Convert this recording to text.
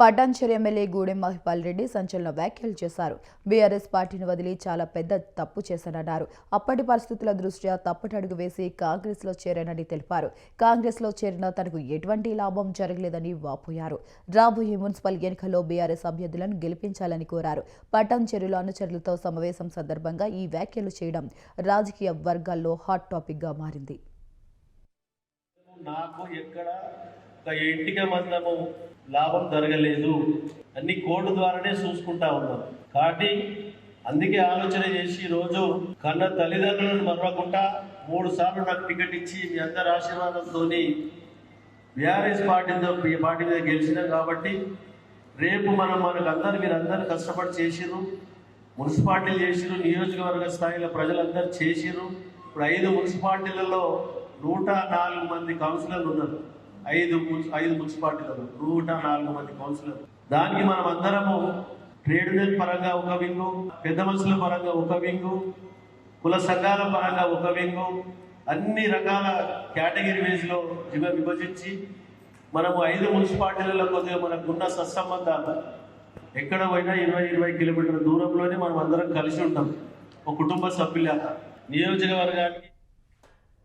Patancheru MLA Gudem Mahipal Reddy సంచలన వ్యాఖ్యలు చేశారు. బీఆర్ఎస్ పార్టీని వదిలి చాలా పెద్ద తప్పు చేశారన్నారు. అప్పటి పరిస్థితుల దృష్ట్యా తప్పటడుగు వేసి కాంగ్రెస్లో చేరానని తెలిపారు. కాంగ్రెస్లో చేరినా తనకు ఎటువంటి లాభం జరగలేదని వాపోయారు. రాబోయే మున్సిపల్ ఎన్నికల్లో బీఆర్ఎస్ అభ్యర్థులను గెలిపించాలని కోరారు. పటాన్చెరులో అనుచరులతో సమావేశం సందర్భంగా ఈ వ్యాఖ్యలు చేయడం రాజకీయ వర్గాల్లో హాట్ టాపిక్ గా మారింది. లాభం జరగలేదు, అన్ని కోర్టు ద్వారానే చూసుకుంటా ఉన్నాం. కాబట్టి అందుకే ఆలోచన చేసి ఈరోజు కన్న తల్లిదండ్రులను మరవకుండా 3 సార్లు నాకు టికెట్ ఇచ్చి మీ అందరి ఆశీర్వాదంతో బీఆర్ఎస్ పార్టీ మీద గెలిచినాం. కాబట్టి రేపు మనకందరూ మీరందరూ కష్టపడి చేసిరు, మున్సిపాలిటీలు చేసిరు, నియోజకవర్గ స్థాయిలో ప్రజలందరూ చేసిరు. ఇప్పుడు 5 మున్సిపాలిటీలలో 104 మంది కౌన్సిలర్లు ఉన్నారు. 5 మున్సిపాలిటీలలో 104 మంది కౌన్సిలర్. దానికి మనం అందరము ట్రేడ్ యూనియన్ పరంగా ఒక వింగు, పెద్ద మనుషుల పరంగా ఒక వింగు, కుల సంఘాల పరంగా ఒక వింగు, అన్ని రకాల కేటగిరీ వేస్లో విభజించి మనము 5 మున్సిపాలిటీలలో కొద్దిగా మనకున్న సత్సంబంధాలు ఎక్కడ పోయినా 20 కిలోమీటర్ల దూరంలోనే మనం అందరం కలిసి ఉంటాం. ఒక కుటుంబ సభ్యుల నియోజకవర్గానికి